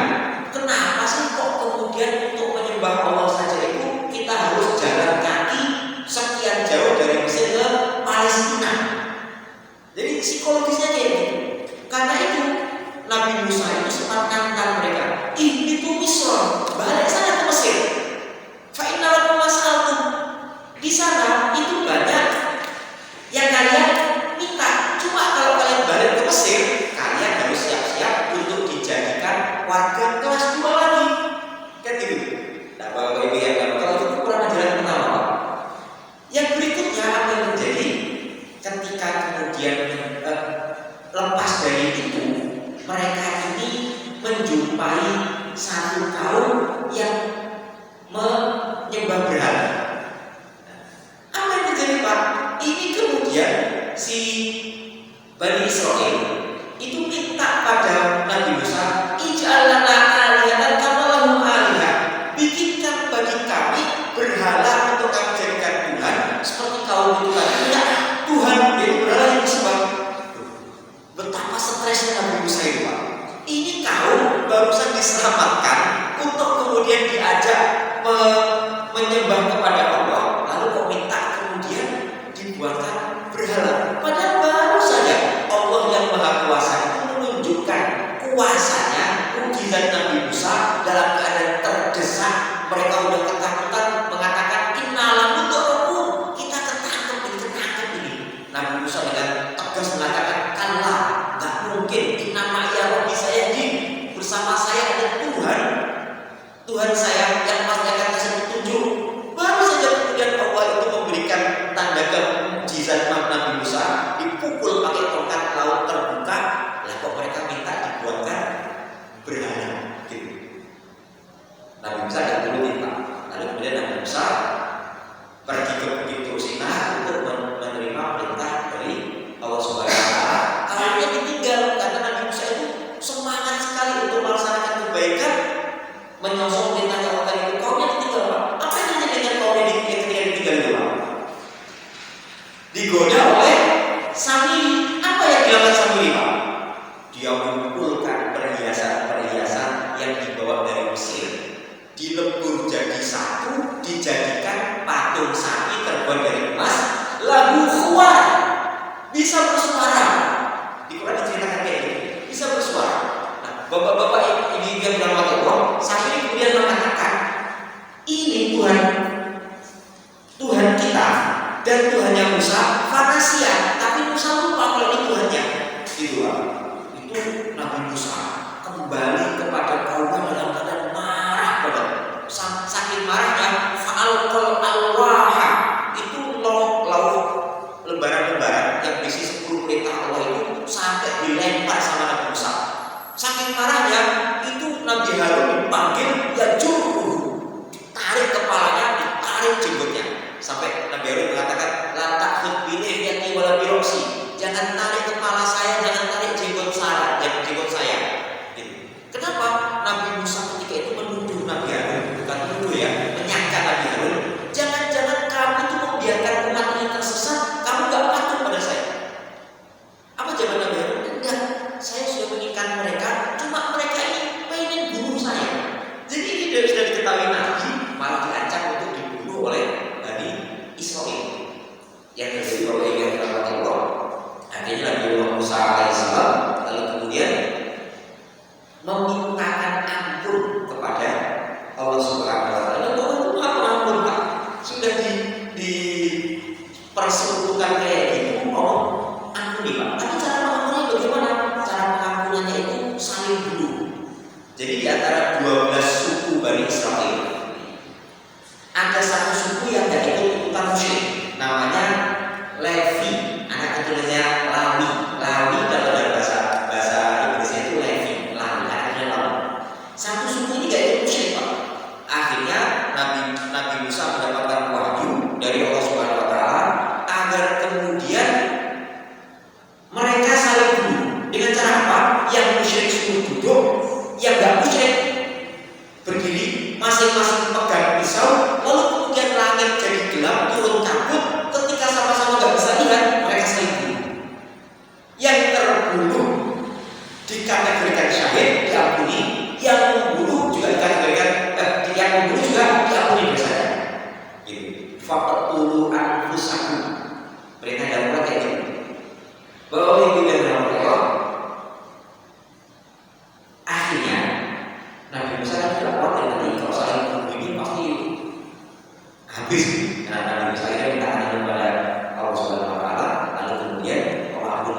Kenapa sih kok kemudian untuk menyembah Allah saja itu kita harus jalan kaki sekian jauh dari Mesir ke Palestina? Jadi psikologisnya kayak gitu. Karena itu Nabi Musa itu sempat nantang mereka, itu Misra, balik sana ke Mesir. Fa'inna lakum mas'altum. Di sana itu banyak yang kalian minta. Cuma kalau kalian balik ke Mesir, kalian harus siap-siap untuk dijadikan warga kelas 2 lagi. Kan gitu. Nah, Bapak Ibu yang kalau itu kurang ajaran pertama. Yang berikutnya apa yang terjadi ketika kemudian lepas dari itu, mereka ini menjumpai satu kaum yang menyembah berhala. Apa yang terjadi, Pak? Ini kemudian si Bani Israil itu minta pada Nabi Musa, ij'al lana alihatan kama lahum alihah. Bikinkan bagi kami berhala untuk kami jadikan Tuhan seperti kaum itu tadi punya Tuhan, yaitu berhala yang disembah. Betapa stresnya Nabi Musa itu, Pak. Ini kaum barusan diselamatkan untuk kemudian diajak menyembah kepada Allah, lalu kok minta kemudian dibuatkan berhala. Padahal baru saja Allah yang Maha Kuasa itu menunjukkan kuasanya, mukjizat Nabi Musa dalam keadaan terdesak. Mereka sudah ketakutan mengatakan innalam mudrakun, kita ketangkep ini. Nabi Musa dengan tegas mengatakan kalla, nggak mungkin, innama ya Rabbi sayahdi, bersama saya ada Tuhan saya yang pasti akan kasih petunjuk. Baru saja kemudian Allah itu memberikan tanda mukjizat Nabi Musa, dipukul pakai tongkat laut terbuka. Lah kok mereka minta dibuatkan berhala gitu. Nabi Musa tidak turutin, Pak. dilakukan Samiri Pak? Dia mengumpulkan perhiasan-perhiasan yang dibawa dari Mesir, dilebur jadi satu, dijadikan patung sapi terbuat dari emas, lalu keluar bisa bersuara. Di Quran diceritakan kayak gitu, bisa bersuara. Nah, bapak-bapak ibu yang berahmati Allah, Samiri kemudian mengatakan, ini Tuhan kita dan Tuhannya Musa fanasia, tapi Musa lupa kalau ini Tuhannya. Gitu Pak. Itu Nabi Musa kembali kepada kaumnya dalam keadaan marah banget. Saking marahnya, fa'alqal alwaha, itu lauk lembaran-lembaran yang berisi 10 perintah Allah itu sampai dilempar sama Nabi Musa. Saking marahnya, itu Nabi Harun dipanggil, ya juru, ditarik kepalanya, ditarik jenggotnya, sampai Nabi Harun mengatakan, la ta'khud bi lihyati wala bi ra'si, jangan tarik kepala saya, jangan tarik jenggot saya, jenggot saya. Kenapa? Nabi Musa ketika itu menuduh Nabi Harun, bukan menuduh ya, menyangka Nabi Harun, jangan-jangan kamu itu membiarkan umat ini tersesat, kamu gak patuh pada saya. Apa jawaban Nabi Harun? Enggak, saya sudah mengikat mereka, cuma mereka ini pengen bunuh saya. Jadi ini sudah diketahui Nabi, malah diancam untuk dibunuh oleh Bani Israel. Yang terjadi bahwa yang dirahmati Allah, akhirnya Nabi Musa alaihissalam lalu kemudian memintakan ampun kepada Allah Subhanahu wa taala. Allah itu Maha Pengampun Pak. Sudah dipersekutukan kayak gitu, mau ampuni Pak. Tapi cara mengampunnya bagaimana? Cara pengampunannya itu saling dulu. Jadi di antara 12 suku Bani Israel ada satu suku yang tidak ikut-ikutan musyrik, namanya Levi, anak keturunannya Lawi. Lawi kalau dalam bahasa Inggrisnya itu Levi, Lawi, anaknya Lawi. Satu suku ini tidak ikut musyrik Pak. Akhirnya Nabi Musa mendapatkan wahyu dari Allah Subhanahu wa taala agar kemudian mereka saling bunuh. Dengan cara apa? Yang musyrik suruh duduk, yang nggak musyrik berdiri, masing-masing pegang pisau, lalu kemudian langit jadi gelap, turun kabut. Ketika sama-sama nggak bisa lihat, mereka saling bunuh. Yang terbunuh dikategorikan syahid, diampuni. Yang membunuh juga dikategorikan, yang membunuh juga diampuni dosanya. Gitu. Faqtulu anfusakum. Perintah dalam Quran kayak gitu. Bahwa ibu yang Allah, akhirnya Nabi Musa kan tidak kuat dan nanti kalau saling bunuh ini pasti habis. Karena Nabi Musa akhirnya minta kepada Allah Subhanahu wa taala, lalu kemudian ampun.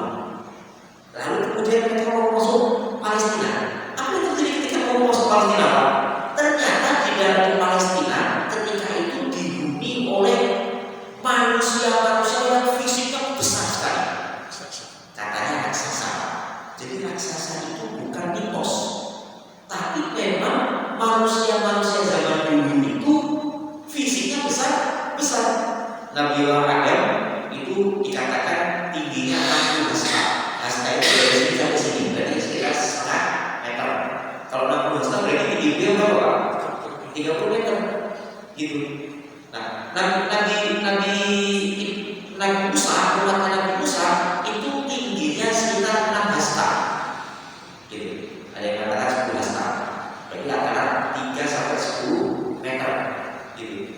Lalu kemudian mereka mau masuk Palestina. Apa yang terjadi ketika mau masuk Palestina Pak? Ternyata di dalam Palestina ketika itu dihuni oleh manusia-manusia yang fisiknya besar sekali. Katanya raksasa. Jadi raksasa itu bukan mitos, tapi memang manusia-manusia zaman dulu itu fisiknya besar. Nabi Adam itu dikatakan tingginya 60 hasta. Hasta itu dari sini sampai sini, berarti sekitar setengah meter. Kalau 60 hasta berarti tingginya berapa? 30 meter. Gitu. Nah, Nabi Musa, umat Nabi Musa itu tingginya sekitar 6 hasta. Gitu. Ada yang mengatakan 10 hasta. Berarti antara 3 sampai 10 meter. Gitu.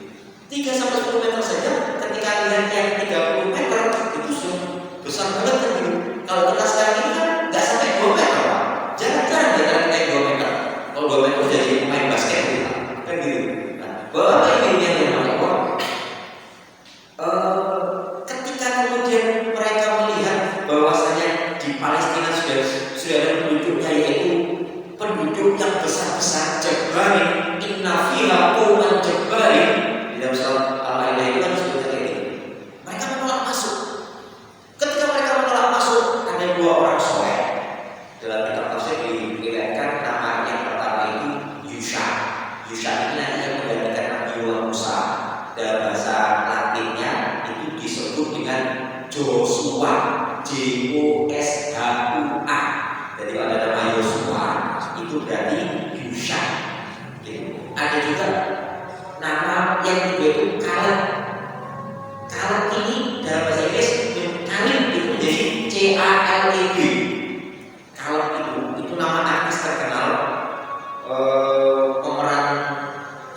3 sampai 10 meter saja ketika lihat yang 30 meter itu sudah besar banget kan gitu. Kalau kita sekarang ini kan nggak sampai 2 meter Pak. Jarang-jarang kita naik 2 meter. Kalau 2 meter jadi pemain basket gitu. Kan gitu. Nah, bahwa ini yang namanya ketika kemudian mereka melihat bahwasanya di Palestina sudah ada penduduknya, yaitu penduduk yang besar-besar, jabbarin, inna fiha qauman jabbarin. Di dalam surat Al-Maidah itu kan disebutkan kayak gitu. Mereka menolak masuk. Ketika mereka menolak masuk, ada 2 orang soleh. Dalam kitab tafsir diriwayatkan nama yang pertama itu Yusha. Yusha ini nanti yang menggantikan Nabi Musa. Dalam bahasa Latinnya itu disebut dengan Joshua, Joshua. Jadi kalau ada nama Joshua itu berarti Yusha. Gitu. Ada juga nama yang kedua itu Kaleb. Kaleb ini dalam bahasa Inggris Kaleb itu menjadi KLEB. Kalau itu nama artis terkenal pemeran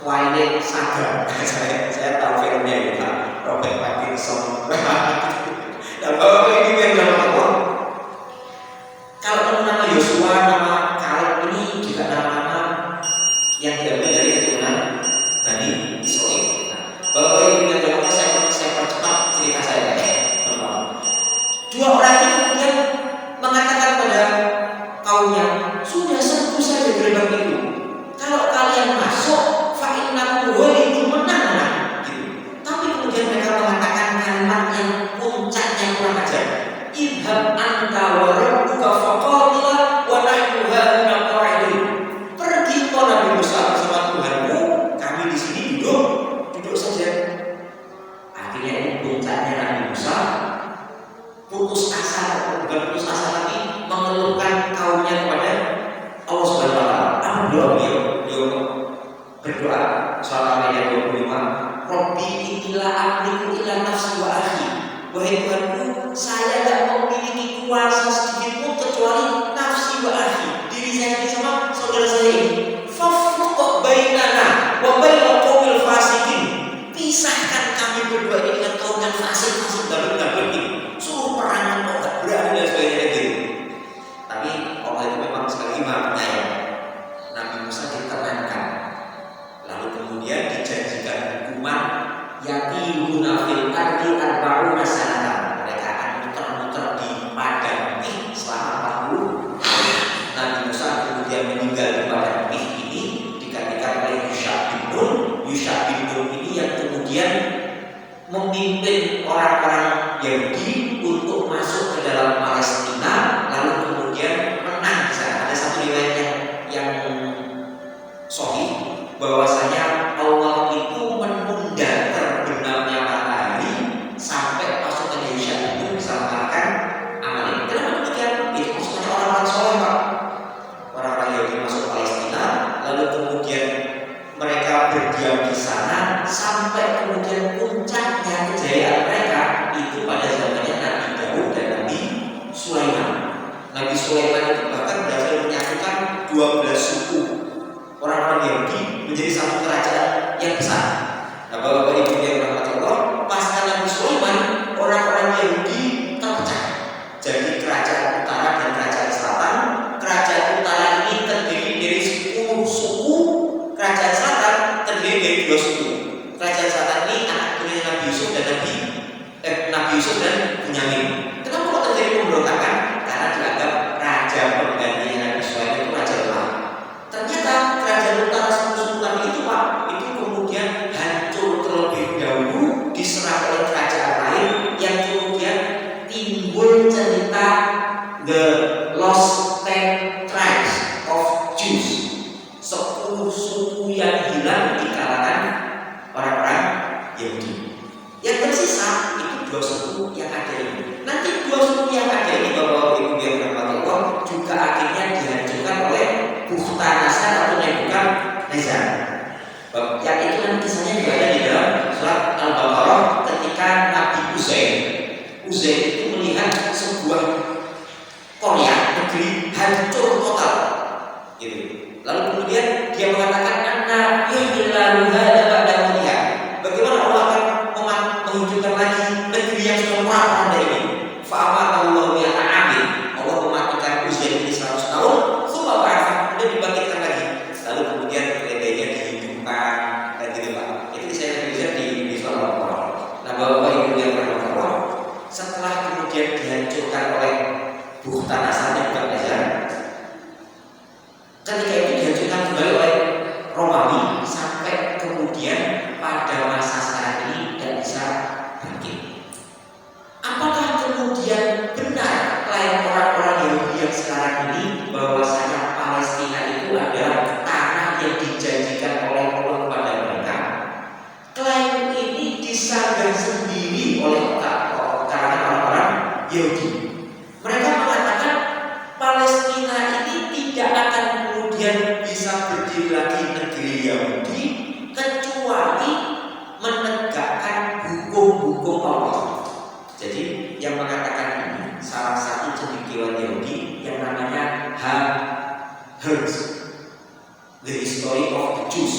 Twilight Saga. saya tahu filmnya itu Pak Robert Pattinson. Dan bapak ini yang nama apa? Kalau nama Yosua, nama Kaleb ini juga nama-nama yang diambil dari keturunan Bani Israil. Bapak ini yang nama saya percepat cerita saya. Dua orang ini kemudian mengatakan pada kaumnya, sudah sembuh saja gerbang itu. Kalau kalian masuk, fa'innakum ghalibun, menang. Gitu. Tapi kemudian mereka mengatakan kalimat yang puncaknya kurang ajar. Idhab anta wa rabbuka faqatila wa nahnu hahuna qa'idun. Pergi kau Nabi Musa bersama Tuhanmu, kami di sini duduk saja. Akhirnya ini puncaknya Nabi Musa putus asa, bukan putus asa tapi mengeluhkan kaumnya kepada Allah Subhanahu wa taala. Apa beliau berdoa soal ayat 25, Rabbi inilah amliku ila nafsi wa akhi. Wahai Tuhanku, saya tidak memiliki kuasa sedikit pun kecuali nafsi wa akhi, diri saya sendiri sama saudara saya ini. Fafruq bainana wa bainal qaumil fasikin. Pisahkan kami berdua ini dengan kaum yang fasik-fasik gabut-gabut ini. Suruh perangan kau tak berani dan sebagainya gitu. Tapi Allah itu memang sekali maha penyayang. Nabi Musa ditenangkan, lalu kemudian dijanjikan hukuman yaqiluna fil ardi arba'una sanatan. Mereka akan muter-muter di padang Mih selama 40 tahun. Nabi Musa kemudian meninggal di padang Mih ini digantikan oleh Yusha bin Nun. Yusha bin Nun ini yang kemudian memimpin orang-orang Yahudi untuk masuk ke dalam Palestina, lalu kemudian menang di sana. Ada satu riwayat yang sahih bahwasanya Allah itu menunda terbenamnya matahari sampai pasukan Yusha itu bisa mengalahkan Amalek. Kenapa demikian? Itu maksudnya orang-orang soleh Pak. Orang-orang Yahudi masuk Palestina, lalu kemudian mereka berdiam di sana sampai kemudian puncaknya kejayaan mereka itu pada zamannya Nabi Daud dan Nabi Sulaiman. Nabi Sulaiman itu bahkan berhasil menyatukan 12 suku orang-orang Yahudi menjadi satu kerajaan yang besar. Nah, Bapak Ibu yang dirahmati Allah, pasca Nabi Sulaiman orang-orang Yahudi terpecah jadi kerajaan utara dan kerajaan selatan. Kerajaan utara ini terdiri dari 10 suku, kerajaan selatan terdiri dari 2 suku. Kerajaan selatan ini anak keturunan Nabi Yusuf dan Nabi Yusuf dan Bunyamin. Kenapa kok terjadi pemberontakan? Karena dianggap raja penggantinya Nabi Sulaiman itu raja lemah. Ternyata kerajaan utara 10 suku tadi itu Pak, itu kemudian hancur terlebih dahulu, diserang oleh kerajaan lain yang kemudian timbul cerita The Lost Ten Tribes of Jews, 10 suku yang hilang di kalangan orang-orang Yahudi. Yang tersisa itu 2 suku yang ada ini. Nanti 2 suku yang ada ini Bapak Ibu yang dirahmati Allah juga akhirnya dihancurkan oleh Bukhtanasar atau Nebukadnezar. Yang itu kan kisahnya juga ada di dalam surat Al-Baqarah ketika Nabi Uzair itu melihat sebuah Korea negeri hancur total. Gitu. Lalu kemudian dia mengatakan anna yuhillahu hadza ba'da mutiha. Bagaimana Allah akan menghidupkan lagi negeri yang sudah murah ini? Fa'amallahu ya ta'amin. Allah mematikan usia ini 100 tahun, semua ba'atha, kemudian dibangkitkan lagi. Lalu kemudian keledainya dihidupkan dan gitu Pak. Itu saya bisa di surat Al-Baqarah. Nah, Bapak Ibu yang dirahmati Allah, setelah kemudian dihancurkan oleh Bukhtanasar dan Nebukadnezar, ketika itu dihancurkan kembali oleh Romawi sampai kemudian pada masa sekarang ini tidak bisa bangkit. Apakah kemudian benar klaim orang-orang Yahudi yang sekarang ini bahwasanya Palestina itu adalah tanah yang dijanjikan oleh Allah kepada mereka? Klaim ini disanggah sendiri oleh kalangan orang-orang Yahudi. Mereka mengatakan Palestina ini tidak akan kemudian bisa berdiri lagi negeri Yahudi kecuali menegakkan hukum-hukum Allah. Jadi yang mengatakan ini salah satu filsafat Yahudi yang namanya Herz, The History of the Jews.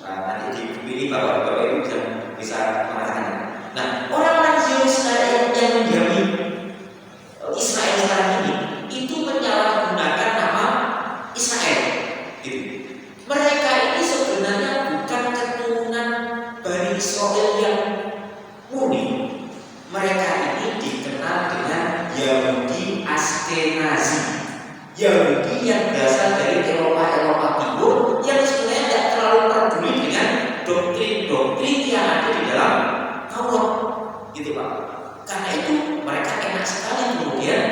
Nah, nanti di buku ini bapak-bapak itu bisa mengatakannya. Nah, orang-orang Zionis yang mendiami Israel sekarang ini itu menyalahgunakan nama Israel. Gitu. Mereka ini sebenarnya bukan keturunan Bani Israel yang murni. Mereka ini dikenal dengan Yahudi Askenazi, Yahudi yang berasal dari Eropa Timur yang sebenarnya tidak terlalu peduli dengan doktrin-doktrin yang ada di dalam Taurat, gitu Pak. Karena itu mereka enak sekali kemudian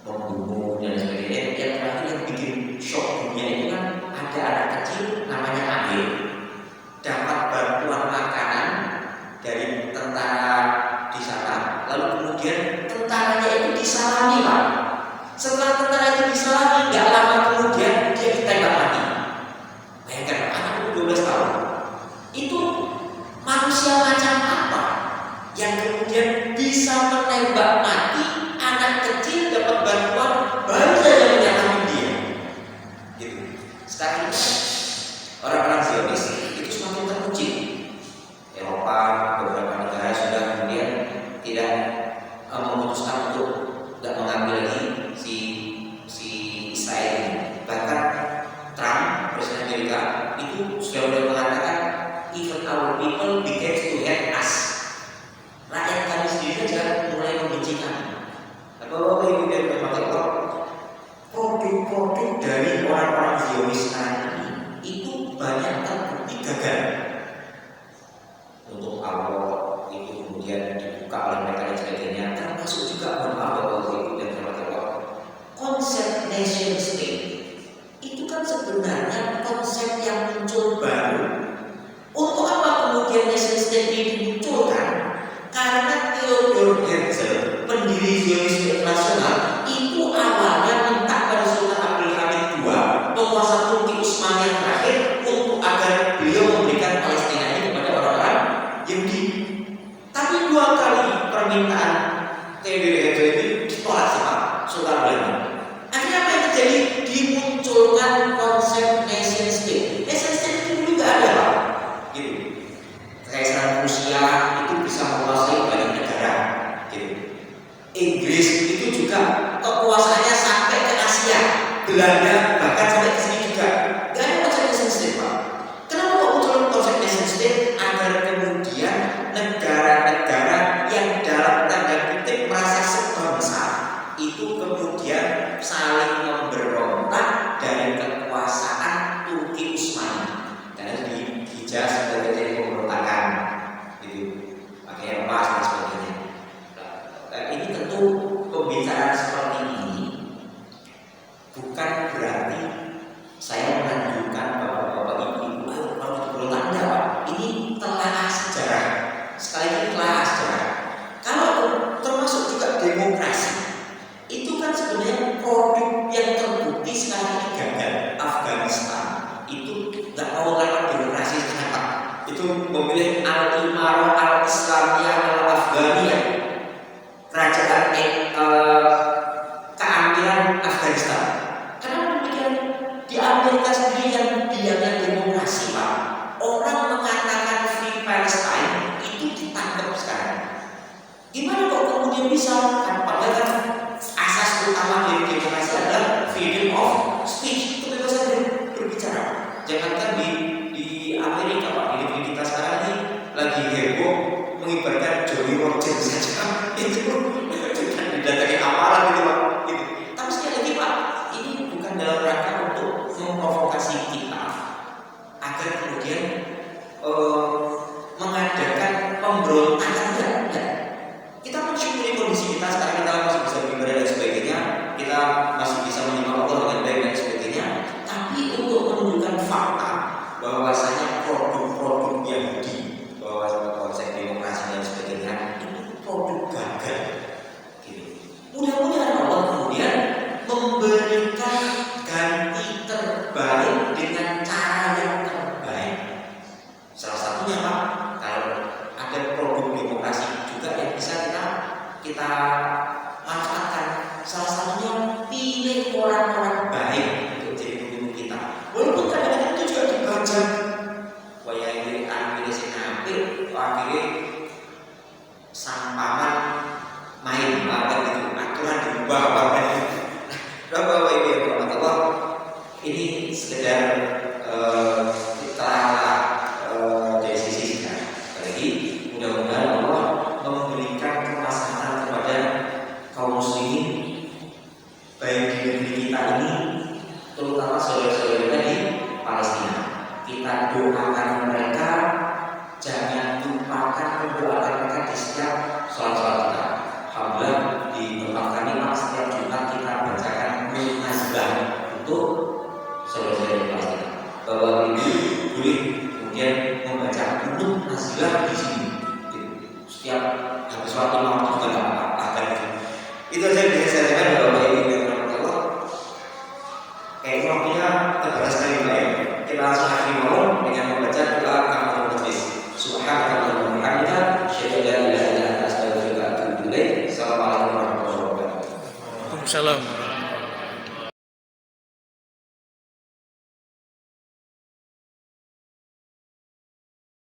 membunuh dan sebagainya. Yang terakhir yang bikin shock dunia itu kan ada anak kecil namanya Abel dapat bantuan makanan dari tentara di sana, lalu kemudian tentaranya itu disalami Pak. Setelah tentara itu disalami, nggak lama kemudian dia ditembak mati. Bayangkan anak 12 tahun itu manusia macam apa yang kemudian bisa menembak mati anak kecil dapat bantuan baru saja menyalami dia. Gitu. Sekarang ini orang-orang Zionis itu semakin teruji. Eropa, beberapa negara sudah kemudian tidak memutuskan untuk tidak mengambil lagi si Israel ini. Bahkan Trump, Presiden Amerika, itu sudah mulai mengatakan even our people begins to hate us. Rakyat kami sendiri saja mulai membenci kami. Kalau kemudian memakai produk-produk dari orang-orang Zionis sekarang ini itu banyak terbukti gagal. Untuk awal itu kemudian dibuka oleh mereka dan sebagainya, termasuk juga bahwa itu dan konsep nation state itu kan sebenarnya konsep yang muncul baru. Untuk apa kemudian nation state ini dimunculkan? Karena Theodor Herzl, pendiri Zionisme internasional, itu awalnya minta pada Sultan Abdul Hamid II, penguasa Turki Utsmani yang terakhir, untuk agar beliau memberikan Palestina ini kepada orang-orang Yahudi. Tapi 2 kali permintaan Theodor Herzl itu ditolak sama Sultan Abdul Hamid. Akhirnya apa yang terjadi? Dimunculkan konsep nation state. Nation state itu dulu nggak ada Pak. Gitu. Kekaisaran Rusia itu bisa menguasai banyak negara. Gitu. Inggris itu juga kekuasaannya sampai ke Asia, Belanda bahkan sampai ke sini juga. Gak ada konsep nation state Pak. Kenapa kok muncul konsep nation state? Agar kemudian negara-negara yang dalam tanda kutip merasa sebangsa itu kemudian saling memberontak dari kekuasaan Turki Utsmani karena dihijab sebagai dari pemberontakan, gitu, pakai emas dan sebagainya. Nah, ini tentu pembicaraan seperti ini bukan berarti saya menunjukkan bapak-bapak ibu-ibu kalau berontak enggak Pak. Ini telah sejarah. Sekali lagi telah sejarah. Kalau termasuk juga demokrasi. Itu kan sebenarnya produk yang terbukti sekarang ini gagal. Afghanistan itu nggak mau lewat demokrasi kenapa? Itu memilih al-imarah al-islamiyah al-afghaniyah, kerajaan keampiran Afghanistan. Kenapa demikian? Di Amerika sendiri yang dianggap demokrasi Pak, orang mengatakan free Palestine itu ditangkap sekarang. Gimana kok kemudian bisa? Padahal asas utama dari demokrasi adalah freedom of speech, kebebasan berbicara. Jangankan di Amerika Pak, di kita sekarang ini lagi heboh mengibarkan Johnny Roger saja itu kan didatangi aparat gitu Pak. Gitu. Tapi sekali lagi Pak, ini bukan dalam rangka untuk memprovokasi kita agar kemudian mengadakan pemberontakan dan kita mensyukuri kondisi kita sekarang, kita masih bisa beribadah dan sebagainya, kita masih bisa menyimak Allah dengan baik dan sebagainya. Tapi untuk menunjukkan fakta bahwasanya produk-produk Yahudi, bahwa konsep demokrasi dan sebagainya itu produk gagal. Mudah-mudahan Allah kemudian memberikan ganti terbaik dengan cara yang terbaik. Salah satunya Pak, kalau ada produk demokrasi juga yang bisa kita manfaatkan. Salah satunya pilih orang-orang baik untuk jadi pemimpin kita. Walaupun kadang-kadang itu juga dibaca. Waya ini akhirnya si nampil, akhirnya sang paman main banget itu, aturan diubah banget. Bapak Ibu yang berhormat Allah, ini sekedar teranglah dari sisi kita. Jadi mudah-mudahan Allah memberikan kemaslahatan kepada kaum muslimin baik di negeri kita ini, terutama saudara-saudara kita di Palestina. Kita doakan mereka, jangan lupakan mendoakan mereka di setiap sholat-sholat kita. Alhamdulillah di tempat kami setiap Jumat kita bacakan nazlah untuk saudara-saudara di Palestina. Bapak Ibu boleh kemudian membaca kunut nazlah di sini. Setiap habis waktu malam juga tidak apa-apa. Itu saja yang bisa saya sampaikan Bapak Ibu yang berhormat Allah. Kayaknya waktunya terbatas sekali Pak ya. Kita langsung akhiri malam dengan membaca doa kafaratul majlis. Subhanallah wa bihamdihi, asyhadu an la ilaha illa anta, astaghfiruka wa atubu ilaik. Assalamualaikum warahmatullahi wabarakatuh. Waalaikumsalam.